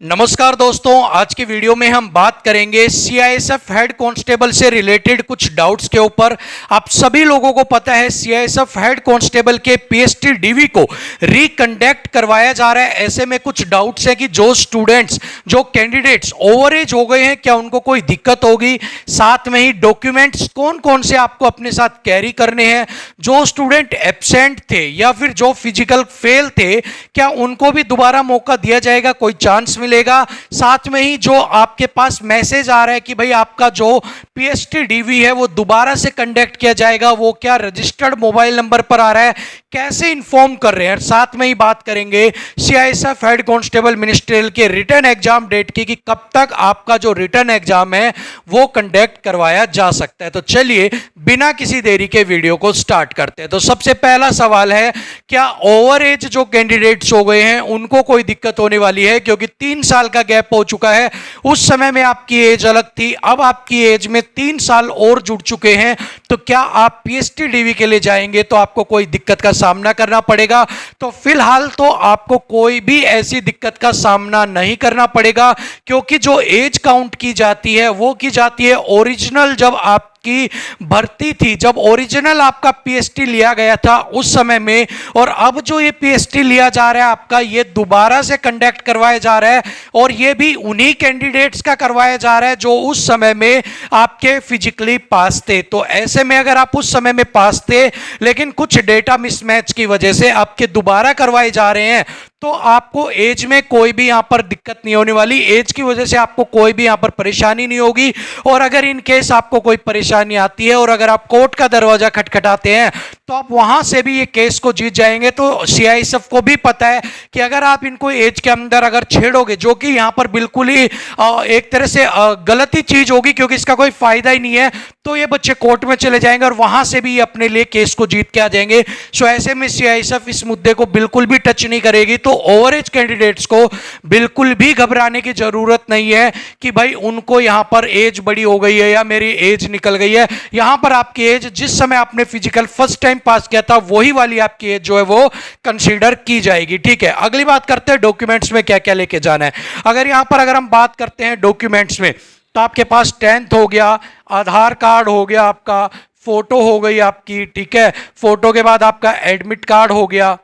नमस्कार दोस्तों, आज की वीडियो में हम बात करेंगे सीआईएसएफ हेड कांस्टेबल से रिलेटेड कुछ डाउट्स के ऊपर। आप सभी लोगों को पता है सीआईएसएफ हेड कांस्टेबल के पीएसटी डीवी को रिकंडक्ट करवाया जा रहा है। ऐसे में कुछ डाउट्स हैं कि जो स्टूडेंट्स, जो कैंडिडेट्स ओवर एज हो गए हैं, क्या उनको कोई दिक्कत होगी। साथ में ही डॉक्यूमेंट्स कौन कौन से आपको अपने साथ कैरी करने हैं। जो स्टूडेंट एब्सेंट थे या फिर जो फिजिकल फेल थे, क्या उनको भी दोबारा मौका दिया जाएगा, कोई चांस मिलेगा। साथ में ही जो आपके पास मैसेज आ रहा है कि भाई आपका जो पीएसटी डीवी है वो दोबारा से कंडक्ट किया जाएगा, वो क्या रजिस्टर्ड मोबाइल नंबर पर आ रहा है, कैसे इन्फॉर्म कर रहे हैं। साथ में ही बात करेंगे सीआईएसएफ हेड कांस्टेबल मिनिस्ट्रियल के रिटर्न एग्जाम डेट की कि कब तक आपका जो रिटर्न एग्जाम है वो कंडक्ट करवाया जा सकता है। तो चलिए बिना किसी देरी के वीडियो को स्टार्ट करते हैं। तो सबसे पहला सवाल है, क्या ओवर एज जो कैंडिडेट्स हो गए हैं उनको कोई दिक्कत होने वाली है, क्योंकि 3 साल का गैप हो चुका है। उस समय में आपकी एज अलग थी, अब आपकी एज में 3 साल और जुड़ चुके हैं। तो क्या आप पीएसटी डीवी के लिए जाएंगे तो आपको कोई दिक्कत का सामना करना पड़ेगा। तो फिलहाल तो आपको कोई भी ऐसी दिक्कत का सामना नहीं करना पड़ेगा, क्योंकि जो एज काउंट की जाती है वो की जाती है ओरिजिनल, जब आप की भर्ती थी, जब ओरिजिनल आपका पीएसटी लिया गया था उस समय में। और अब जो ये पीएसटी लिया जा रहा है आपका, ये दोबारा से कंडक्ट करवाया जा रहा है, और ये भी उन्हीं कैंडिडेट्स का करवाया जा रहा है जो उस समय में आपके फिजिकली पास थे। तो ऐसे में अगर आप उस समय में पास थे लेकिन कुछ डेटा मिसमैच की वजह से आपके दोबारा करवाए जा रहे हैं, तो आपको एज में कोई भी यहां पर दिक्कत नहीं होने वाली। एज की वजह से आपको कोई भी यहां पर परेशानी नहीं होगी। और अगर इन केस आपको कोई परेशानी आती है और अगर आप कोर्ट का दरवाजा खटखटाते हैं तो आप वहां से भी ये केस को जीत जाएंगे। तो सीआईएसएफ को भी पता है कि अगर आप इनको एज के अंदर अगर छेड़ोगे, जो कि यहां पर बिल्कुल ही एक तरह से गलत ही चीज होगी, क्योंकि इसका कोई फायदा ही नहीं है, तो ये बच्चे कोर्ट में चले जाएंगे और वहां से भी अपने लिए केस को जीत के आ जाएंगे। सो ऐसे में सीआईएसएफ इस मुद्दे को बिल्कुल भी टच नहीं करेगी। तो ओवर एज कैंडिडेट्स को बिल्कुल भी घबराने की जरूरत नहीं है कि भाई उनको यहां पर एज बड़ी हो गई है या मेरी एज निकल गई है। यहां पर आपकी एज जिस समय आपने फिजिकल फर्स्ट टाइम पास किया था वही वाली आपकी एज जो है वो कंसीडर की जाएगी। ठीक है, अगली बात करते हैं डॉक्यूमेंट्स में क्या क्या लेके जाना है। अगर हम बात करते हैं डॉक्यूमेंट्स में, तो आपके पास 10th हो गया, आधार कार्ड हो गया, आपका फोटो हो गई आपकी। ठीक है, फोटो के बाद आपका एडमिट कार्ड हो गया।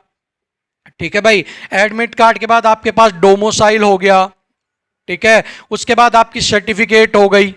ठीक है भाई, एडमिट कार्ड के बाद आपके पास डोमिसाइल हो गया। ठीक है, उसके बाद आपकी सर्टिफिकेट हो गई।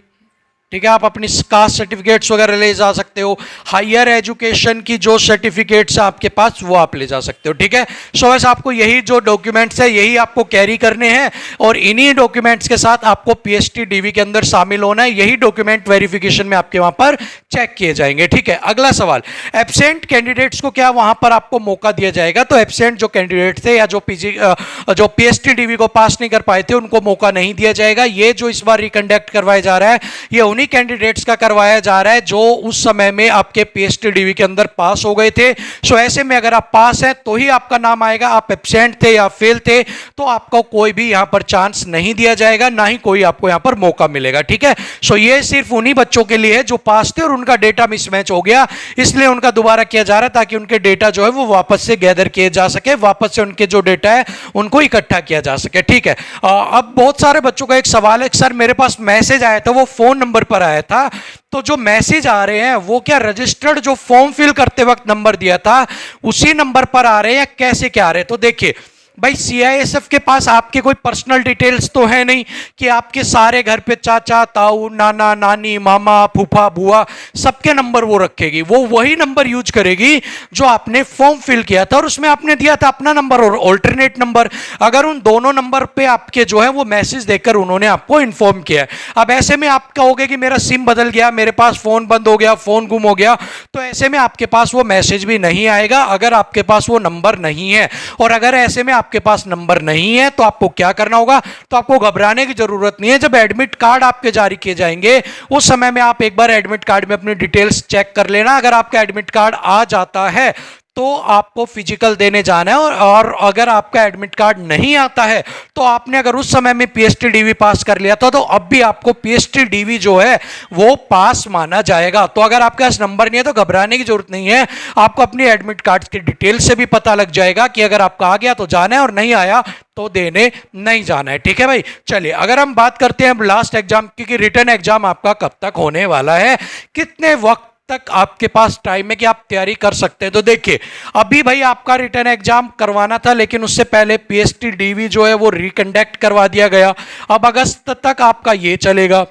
ठीक है, आप अपनी कास्ट सर्टिफिकेट्स वगैरह ले जा सकते हो। हायर एजुकेशन की जो सर्टिफिकेट्स आपके पास वो आप ले जा सकते हो। ठीक है, सो वैसे आपको यही जो डॉक्यूमेंट्स है यही आपको कैरी करने हैं, और इन्हीं डॉक्यूमेंट्स के साथ आपको पीएसटी डीवी के अंदर शामिल होना है। यही डॉक्यूमेंट वेरिफिकेशन में आपके वहां पर चेक किए जाएंगे। ठीक है, अगला सवाल, एब्सेंट कैंडिडेट्स को क्या वहां पर आपको मौका दिया जाएगा। तो एब्सेंट जो कैंडिडेट थे या जो पीएसटी डीवी को पास नहीं कर पाए थे उनको मौका नहीं दिया जाएगा। ये जो इस बार रिकंडक्ट करवाया जा रहा है ये उन्हीं कैंडिडेट्स का करवाया जा रहा है जो उस समय में आपके पीएसटी डीवी के अंदर पास हो गए थे। सो ऐसे में अगर आप पास हैं तो ही आपका नाम आएगा। आप एब्सेंट थे या फेल थे तो आपको कोई भी यहां पर चांस नहीं दिया जाएगा, ना ही कोई आपको यहां पर मौका मिलेगा। ठीक है, सो ये सिर्फ उन्हीं बच्चों के लिए है जो पास थे और उनका डेटा मिसमैच हो गया, इसलिए उनका दोबारा किया जा रहा है ताकि उनके डेटा जो है वो वापस से गैदर किए जा सके, वापस से उनके जो डेटा है उनको इकट्ठा किया जा सके। ठीक है, अब बहुत सारे बच्चों का एक सवाल है, सर मेरे पास मैसेज आया था वो फोन नंबर पर आया था, तो जो मैसेज आ रहे हैं वो क्या रजिस्टर्ड जो फॉर्म फिल करते वक्त नंबर दिया था उसी नंबर पर आ रहे हैं या कैसे क्या आ रहे हैं। तो देखिए भाई, सीआईएसएफ के पास आपके कोई पर्सनल डिटेल्स तो है नहीं कि आपके सारे घर पे चाचा ताऊ नाना नानी मामा फूफा बुआ सबके नंबर वो रखेगी। वो वही नंबर यूज करेगी जो आपने फॉर्म फिल किया था और उसमें आपने दिया था अपना नंबर और ऑल्टरनेट नंबर। अगर उन दोनों नंबर पे आपके जो है वो मैसेज देकर उन्होंने आपको इन्फॉर्म किया है, अब ऐसे में आप कहोगे कि मेरा सिम बदल गया, मेरे पास फोन बंद हो गया, फोन गुम हो गया, तो ऐसे में आपके पास वो मैसेज भी नहीं आएगा अगर आपके पास वो नंबर नहीं है। और अगर ऐसे में आपके पास नंबर नहीं है तो आपको क्या करना होगा, तो आपको घबराने की जरूरत नहीं है। जब एडमिट कार्ड आपके जारी किए जाएंगे उस समय में आप एक बार एडमिट कार्ड में अपनी डिटेल्स चेक कर लेना। अगर आपका एडमिट कार्ड आ जाता है तो आपको फिजिकल देने जाना है। और अगर आपका एडमिट कार्ड नहीं आता है तो आपने अगर उस समय में पीएसटी डीवी पास कर लिया था तो अब भी आपको पीएसटी डीवी जो है वो पास माना जाएगा। तो अगर आपके पास नंबर नहीं है तो घबराने की जरूरत नहीं है, आपको अपनी एडमिट कार्ड की डिटेल से भी पता लग जाएगा कि अगर आपका आ गया तो जाना है और नहीं आया तो देने नहीं जाना है। ठीक है भाई, चलिए अगर हम बात करते हैं लास्ट एग्जाम की कि रिटर्न एग्जाम आपका कब तक होने वाला है, कितने वक्त तक आपके पास टाइम है कि आप तैयारी कर सकते हैं। तो देखिए अभी भाई आपका रिटर्न एग्जाम करवाना था लेकिन उससे पहले पीएसटी डीवी जो है वो रिकंडक्ट करवा दिया गया। अब अगस्त तक आपका ये चलेगा,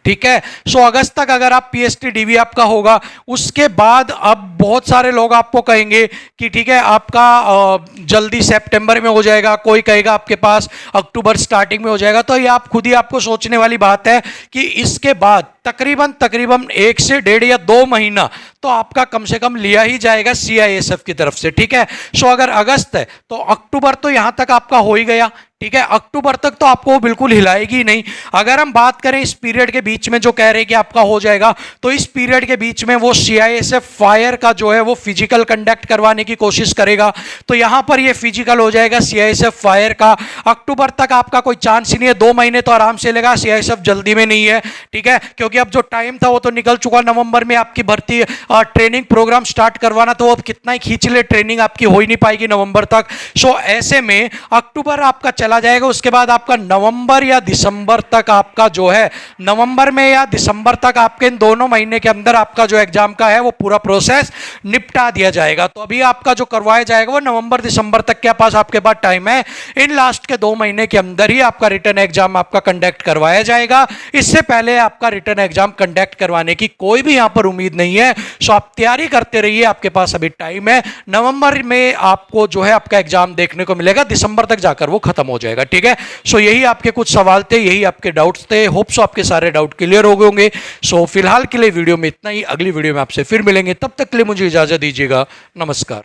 ठीक है। सो अगस्त तक अगर आप पीएसटी डीवी आपका होगा, उसके बाद अब बहुत सारे लोग आपको कहेंगे कि ठीक है आपका जल्दी सितंबर में हो जाएगा, कोई कहेगा आपके पास अक्टूबर स्टार्टिंग में हो जाएगा। तो ये आप खुद ही आपको सोचने वाली बात है कि इसके बाद तकरीबन 1 से 1.5 या 2 महीना तो आपका कम से कम लिया ही जाएगा सीआईएसएफ की तरफ से। ठीक है, सो अगर अगस्त है तो अक्टूबर तो यहां तक आपका हो ही गया। ठीक है, अक्टूबर तक तो आपको बिल्कुल हिलाएगी नहीं। अगर हम बात करें इस पीरियड के बीच में जो कह रहे हैं कि आपका हो जाएगा, तो इस पीरियड के बीच में वो सीआईएसएफ फायर का जो है वो फिजिकल कंडक्ट करवाने की कोशिश करेगा। तो यहां पर ये फिजिकल हो जाएगा सीआईएसएफ फायर का। अक्टूबर तक आपका कोई चांस ही नहीं है, 2 महीने तो आराम से लेगा, सीआईएसएफ जल्दी में नहीं है। ठीक है, क्योंकि अब जो टाइम था वो तो निकल चुका। नवंबर में आपकी भर्ती ट्रेनिंग प्रोग्राम स्टार्ट करवाना, तो अब कितना ही खींच ले ट्रेनिंग आपकी हो ही नहीं पाएगी नवंबर तक। सो ऐसे में अक्टूबर आपका चला जाएगा, उसके बाद आपका नवंबर या दिसंबर तक आपका जो है, नवंबर में या दिसंबर तक आपके इन दोनों महीने के अंदर आपका जो एग्जाम का है वो पूरा प्रोसेस निपटा दिया जाएगा। तो अभी आपका जो करवाया जाएगा वो नवंबर दिसंबर तक के पास आपके पास टाइम है। इन लास्ट के 2 महीने के अंदर ही आपका रिटर्न एग्जाम आपका कंडक्ट करवाया जाएगा। इससे पहले आपका रिटर्न एग्जाम कंडक्ट करवाने की कोई भी यहां पर उम्मीद नहीं है। सो आप तैयारी करते रहिए, आपके पास अभी टाइम है। नवंबर में आपको जो है आपका एग्जाम देखने को मिलेगा, दिसंबर तक जाकर वो खत्म हो जाएगा। ठीक है, सो यही आपके कुछ सवाल थे, यही आपके डाउट्स थे। होप सो आपके सारे डाउट क्लियर हो गए होंगे। सो फिलहाल के लिए वीडियो में इतना ही, अगली वीडियो में आपसे फिर मिलेंगे, तब तक के लिए मुझे इजाजत दीजिएगा। नमस्कार।